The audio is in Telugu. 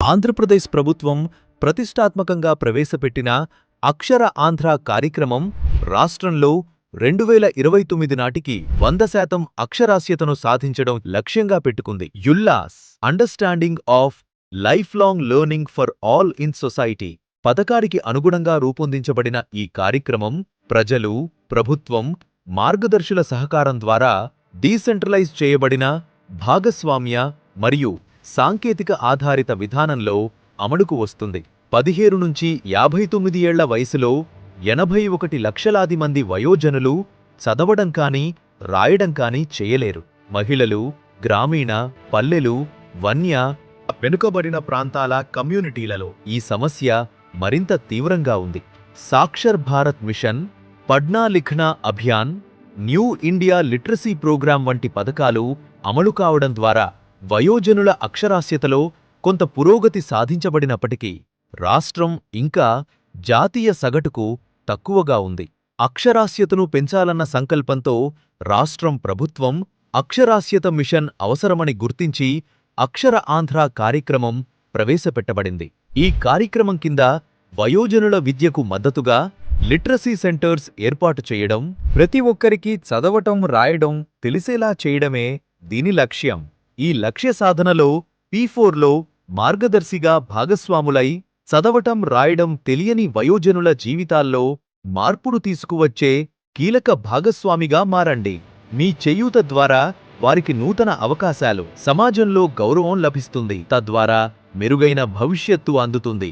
ఆంధ్రప్రదేశ్ ప్రభుత్వం ప్రతిష్టాత్మకంగా ప్రవేశపెట్టిన అక్షర ఆంధ్ర కార్యక్రమం రాష్ట్రంలో 2029 నాటికి 100% అక్షరాస్యతను సాధించడం లక్ష్యంగా పెట్టుకుంది. ULLAS understanding of life long learning for all in society పథకానికి అనుగుణంగా రూపొందించబడిన ఈ కార్యక్రమం ప్రజలు, ప్రభుత్వం, మార్గదర్శుల సహకారం ద్వారా డీసెంట్రలైజ్ చేయబడిన భాగస్వామ్య మరియు సాంకేతిక ఆధారిత విధానంలో అమలుకు వస్తుంది. 17 నుంచి 59 ఏళ్ల వయసులో 81 లక్షలాది మంది వయోజనులు చదవడం కానీ, రాయడం కానీ చేయలేరు. మహిళలు, గ్రామీణ, పల్లెలు, వన్య, వెనుకబడిన ప్రాంతాల కమ్యూనిటీలలో ఈ సమస్య మరింత తీవ్రంగా ఉంది. Saakshar Bharat mission, Padhna Likhna Abhiyan, new India literacy programme వంటి పథకాలు అమలు కావడం ద్వారా వయోజనుల అక్షరాస్యతలో కొంత పురోగతి సాధించబడినప్పటికీ రాష్ట్రం ఇంకా జాతీయ సగటుకు తక్కువగా ఉంది. అక్షరాస్యతను పెంచాలన్న సంకల్పంతో రాష్ట్రం ప్రభుత్వం అక్షరాస్యత మిషన్ అవసరమని గుర్తించి అక్షర ఆంధ్ర కార్యక్రమం ప్రవేశపెట్టబడింది. ఈ కార్యక్రమం కింద వయోజనుల విద్యకు మద్దతుగా లిటరసీ సెంటర్స్ ఏర్పాటు చేయడం, ప్రతి ఒక్కరికి చదవటం, రాయడం తెలిసేలా చేయడమే దీని లక్ష్యం. ఈ లక్ష్య సాధనలో P4లో మార్గదర్శిగా భాగస్వాములై చదవటం, రాయడం తెలియని వయోజనుల జీవితాల్లో మార్పును తీసుకువచ్చే కీలక భాగస్వామిగా మారండి. మీ చేయూత ద్వారా వారికి నూతన అవకాశాలు, సమాజంలో గౌరవం లభిస్తుంది. తద్వారా మెరుగైన భవిష్యత్తు అందుతుంది.